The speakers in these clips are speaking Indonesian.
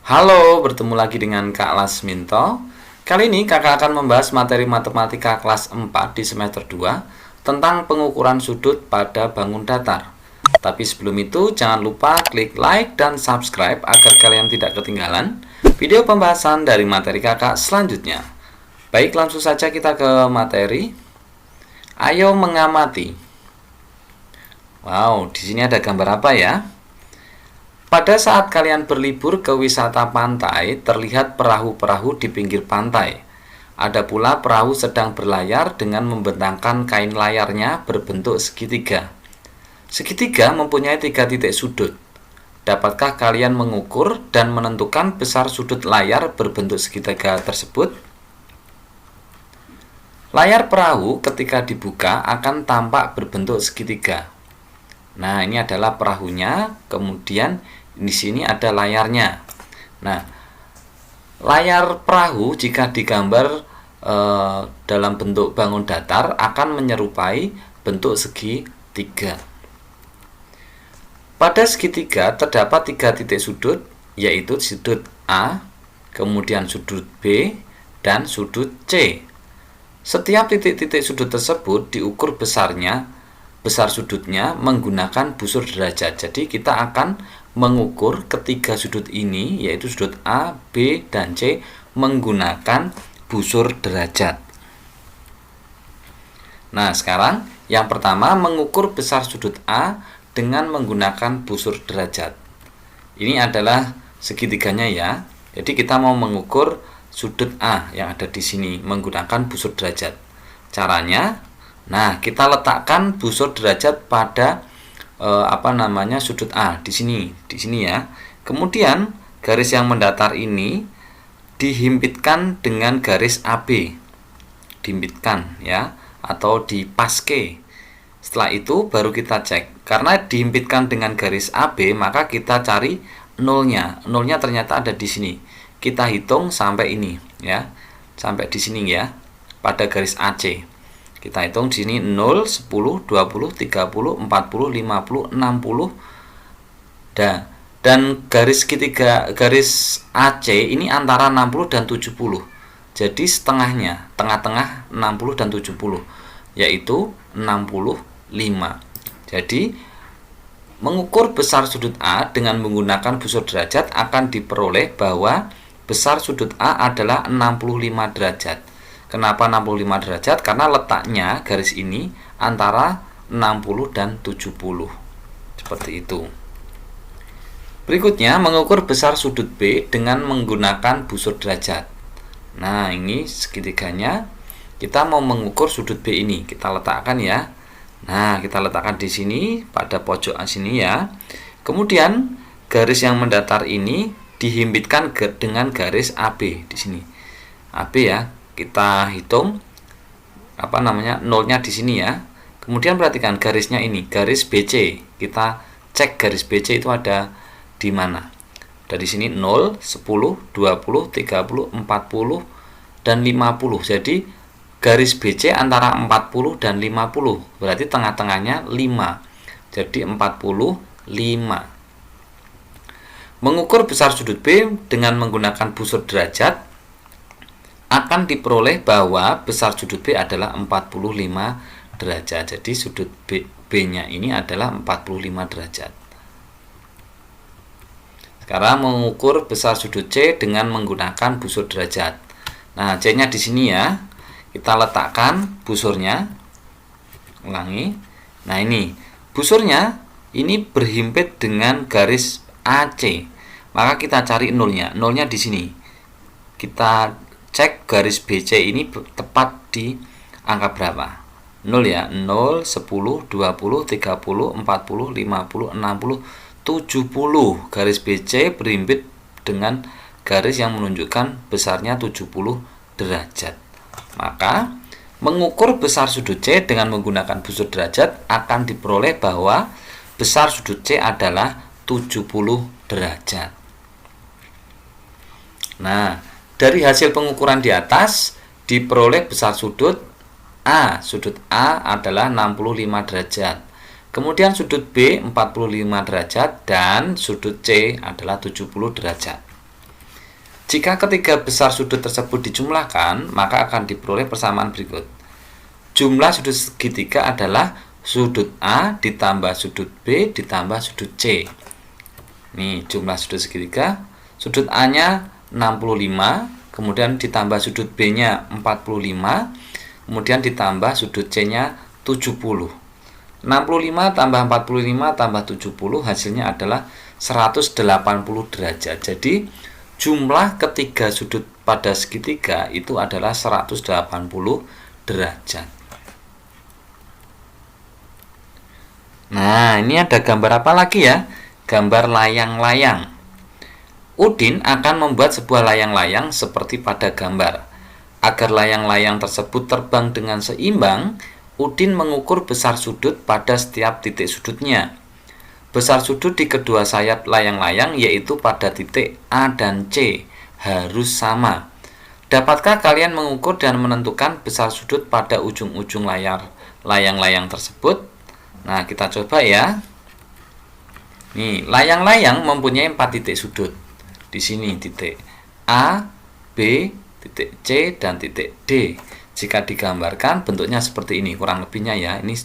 Halo, bertemu lagi dengan Kak Lasminto. Kali ini kakak akan membahas materi matematika kelas 4 di semester 2 tentang pengukuran sudut pada bangun datar. Tapi sebelum itu, jangan lupa klik like dan subscribe agar kalian tidak ketinggalan video pembahasan dari materi kakak selanjutnya. Baik, langsung saja kita ke materi. Ayo mengamati. Wow, di sini ada gambar apa ya? Pada saat kalian berlibur ke wisata pantai, terlihat perahu-perahu di pinggir pantai. Ada pula perahu sedang berlayar dengan membentangkan kain layarnya berbentuk segitiga. Segitiga mempunyai 3 titik sudut. Dapatkah kalian mengukur dan menentukan besar sudut layar berbentuk segitiga tersebut? Layar perahu ketika dibuka akan tampak berbentuk segitiga. Nah, ini adalah perahunya, kemudian di sini ada layarnya. Nah, layar perahu jika digambar dalam bentuk bangun datar akan menyerupai bentuk segitiga. Pada segitiga terdapat 3 titik sudut, yaitu sudut A, kemudian sudut B, dan sudut C. Setiap titik-titik sudut tersebut diukur besar sudutnya menggunakan busur derajat. Jadi kita akan mengukur ketiga sudut ini, yaitu sudut A, B, dan C menggunakan busur derajat. Nah, sekarang yang pertama mengukur besar sudut A dengan menggunakan busur derajat. Ini adalah segitiganya ya. Jadi kita mau mengukur sudut A yang ada di sini menggunakan busur derajat. Caranya, nah, kita letakkan busur derajat pada sudut A di sini ya. Kemudian garis yang mendatar ini dihimpitkan dengan garis AB. Dihimpitkan ya, atau dipaske. Setelah itu baru kita cek. Karena dihimpitkan dengan garis AB, maka kita cari nolnya. Nolnya ternyata ada di sini. Kita hitung sampai ini ya. Sampai di sini ya, pada garis AC. Kita hitung di sini 0, 10, 20, 30, 40, 50, 60. Dan garis garis AC ini antara 60 dan 70. Jadi setengahnya, tengah-tengah 60 dan 70, yaitu 65. Jadi mengukur besar sudut A dengan menggunakan busur derajat akan diperoleh bahwa besar sudut A adalah 65 derajat. Kenapa 65 derajat? Karena letaknya garis ini antara 60 dan 70. Seperti itu. Berikutnya, mengukur besar sudut B dengan menggunakan busur derajat. Nah, ini segitiganya. Kita mau mengukur sudut B ini. Kita letakkan ya. Nah, kita letakkan di sini pada pojok sini ya. Kemudian, garis yang mendatar ini dihimpitkan dengan garis AB di sini. AB ya. Kita hitung nolnya di sini ya. Kemudian perhatikan garisnya ini, garis BC. Kita cek garis BC itu ada di mana. Dari sini 0, 10, 20, 30, 40 dan 50. Jadi garis BC antara 40 dan 50. Berarti tengah-tengahnya 5. Jadi 45. Mengukur besar sudut B dengan menggunakan busur derajat akan diperoleh bahwa besar sudut B adalah 45 derajat. Jadi sudut B-nya ini adalah 45 derajat. Sekarang mengukur besar sudut C dengan menggunakan busur derajat. Nah, C-nya di sini ya. Kita letakkan busurnya. Ulangi. Nah, ini busurnya ini berhimpit dengan garis AC. Maka kita cari nolnya. Nolnya di sini. Kita cek garis BC ini tepat di angka berapa. 0 ya. 0, 10, 20, 30, 40, 50, 60, 70. Garis BC berhimpit dengan garis yang menunjukkan besarnya 70 derajat. Maka mengukur besar sudut C dengan menggunakan busur derajat akan diperoleh bahwa besar sudut C adalah 70 derajat. Nah, dari hasil pengukuran di atas diperoleh besar sudut A. Sudut A adalah 65 derajat. Kemudian sudut B 45 derajat dan sudut C adalah 70 derajat. Jika ketiga besar sudut tersebut dijumlahkan, maka akan diperoleh persamaan berikut. Jumlah sudut segitiga adalah sudut A ditambah sudut B ditambah sudut C. Nih, jumlah sudut segitiga. Sudut A-nya 65, kemudian ditambah sudut B-nya 45, kemudian ditambah sudut C-nya 70. 65 tambah 45 tambah 70 hasilnya adalah 180 derajat. Jadi jumlah ketiga sudut pada segitiga itu adalah 180 derajat. Nah, ini ada gambar apa lagi ya? Gambar layang-layang. Udin akan membuat sebuah layang-layang seperti pada gambar. Agar layang-layang tersebut terbang dengan seimbang, Udin mengukur besar sudut pada setiap titik sudutnya. Besar sudut di kedua sayap layang-layang yaitu pada titik A dan C harus sama. Dapatkah kalian mengukur dan menentukan besar sudut pada ujung-ujung layang-layang tersebut? Nah, kita coba ya. Nih, layang-layang mempunyai 4 titik sudut. Di sini titik A, B, titik C, dan titik D. Jika digambarkan bentuknya seperti ini, kurang lebihnya ya. Ini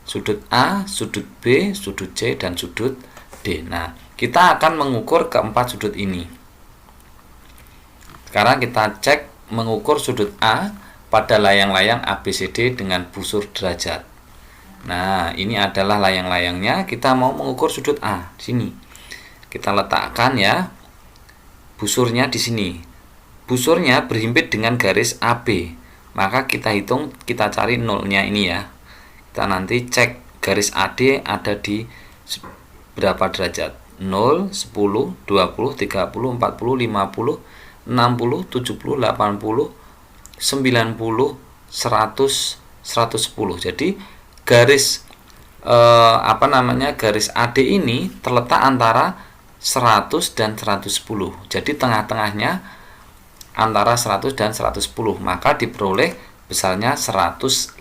sudut A, sudut B, sudut C, dan sudut D. Nah, kita akan mengukur keempat sudut ini. Sekarang kita cek mengukur sudut A pada layang-layang ABCD dengan busur derajat. Nah, ini adalah layang-layangnya. Kita mau mengukur sudut A. Sini. Kita letakkan ya busurnya di sini. Busurnya berhimpit dengan garis AB. Maka kita hitung, kita cari nolnya ini ya. Kita nanti cek garis AD ada di berapa derajat. 0, 10, 20, 30, 40, 50, 60, 70, 80, 90, 100, 110. Jadi garis garis AD ini terletak antara 100 dan 110. Jadi tengah-tengahnya antara 100 dan 110, maka diperoleh besarnya 105.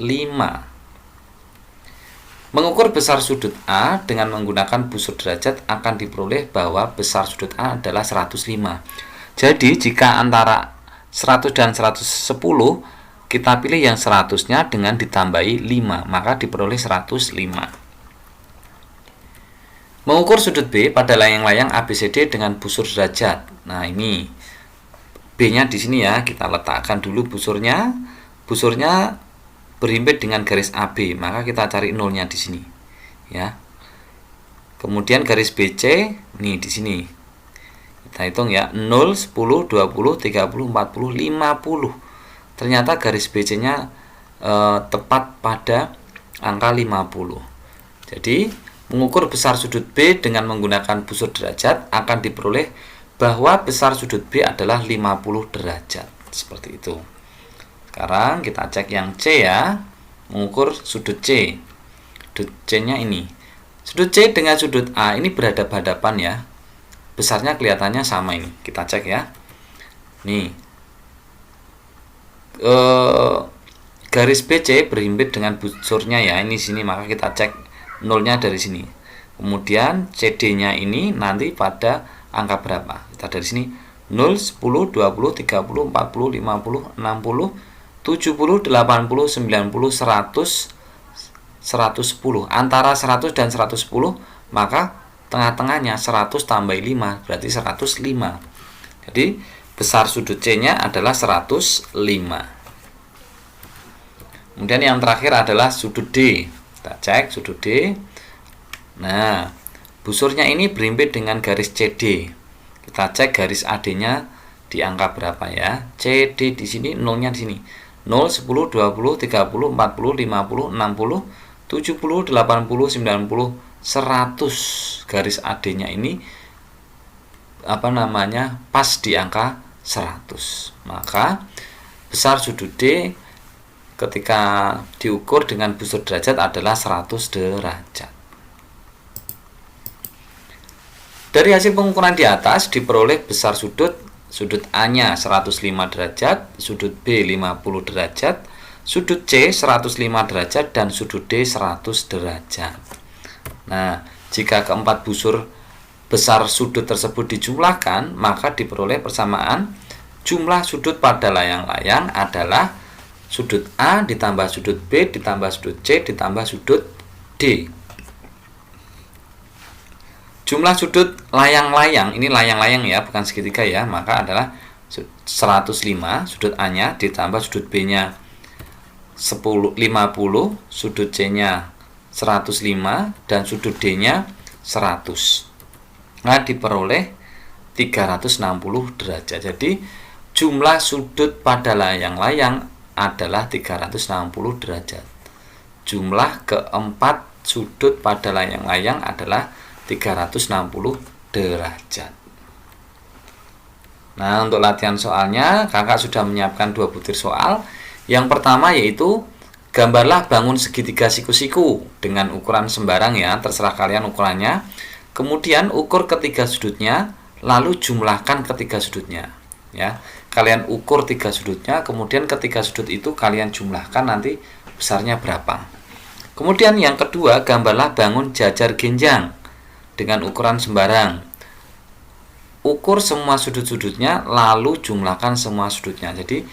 Mengukur besar sudut A dengan menggunakan busur derajat akan diperoleh bahwa besar sudut A adalah 105. Jadi jika antara 100 dan 110, kita pilih yang 100-nya dengan ditambahi 5, maka diperoleh 105. Mengukur sudut B pada layang-layang ABCD dengan busur derajat. Nah, ini B-nya di sini ya, kita letakkan dulu busurnya. Busurnya berhimpit dengan garis AB, maka kita cari nolnya di sini. Ya. Kemudian garis BC, nih di sini. Kita hitung ya, 0, 10, 20, 30, 40, 50. Ternyata garis BC-nya tepat pada angka 50. Jadi, mengukur besar sudut B dengan menggunakan busur derajat akan diperoleh bahwa besar sudut B adalah 50 derajat. Seperti itu. Sekarang kita cek yang C ya. Mengukur sudut C. Sudut C-nya ini. Sudut C dengan sudut A ini berhadapan-hadapan ya. Besarnya kelihatannya sama ini. Kita cek ya. Nih. Garis BC berhimpit dengan busurnya ya. Ini sini, maka kita cek nolnya dari sini. Kemudian CD-nya ini nanti pada angka berapa? Kita dari sini 0, 10, 20, 30, 40, 50, 60, 70, 80, 90, 100, 110. Antara 100 dan 110, maka tengah-tengahnya 100 tambah 5 berarti 105. Jadi besar sudut C-nya adalah 105. Kemudian yang terakhir adalah sudut D. Kita cek sudut D. Nah, busurnya ini berhimpit dengan garis CD. Kita cek garis AD-nya di angka berapa ya. CD di sini, nolnya di sini. 0, 10, 20, 30, 40, 50, 60, 70, 80, 90, 100. Garis AD-nya ini pas di angka 100. Maka besar sudut D ketika diukur dengan busur derajat adalah 100 derajat. Dari hasil pengukuran di atas diperoleh besar sudut A-nya 105 derajat, sudut B 50 derajat, sudut C 105 derajat, dan sudut D 100 derajat. Nah, jika keempat busur besar sudut tersebut dijumlahkan, maka diperoleh persamaan jumlah sudut pada layang-layang adalah sudut A ditambah sudut B ditambah sudut C ditambah sudut D. Jumlah sudut layang-layang, ini layang-layang ya, bukan segitiga ya, maka adalah 105 sudut A-nya ditambah sudut B-nya 50, sudut C-nya 105 dan sudut D-nya 100. Nah, diperoleh 360 derajat. Jadi jumlah sudut pada layang-layang adalah 360 derajat. Jumlah keempat sudut pada layang-layang adalah 360 derajat. Nah, untuk latihan soalnya, kakak sudah menyiapkan 2 butir soal. Yang pertama yaitu, gambarlah bangun segitiga siku-siku dengan ukuran sembarang ya, terserah kalian ukurannya. Kemudian ukur ketiga sudutnya, lalu jumlahkan ketiga sudutnya. Ya, kalian ukur 3 sudutnya, kemudian ketiga sudut itu kalian jumlahkan nanti besarnya berapa. Kemudian yang kedua, gambarlah bangun jajar genjang dengan ukuran sembarang. Ukur semua sudut-sudutnya, lalu jumlahkan semua sudutnya. Jadi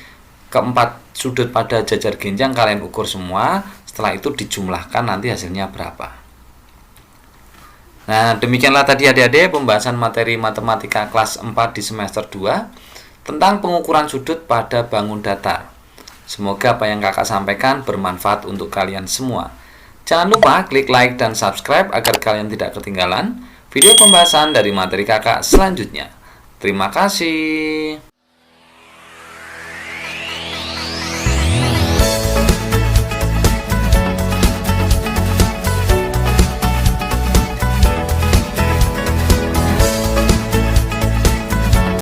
keempat sudut pada jajar genjang kalian ukur semua, setelah itu dijumlahkan nanti hasilnya berapa. Nah, demikianlah tadi adik-adik pembahasan materi matematika kelas 4 di semester 2 tentang pengukuran sudut pada bangun datar. Semoga apa yang kakak sampaikan bermanfaat untuk kalian semua. Jangan lupa klik like dan subscribe agar kalian tidak ketinggalan video pembahasan dari materi kakak selanjutnya. Terima kasih.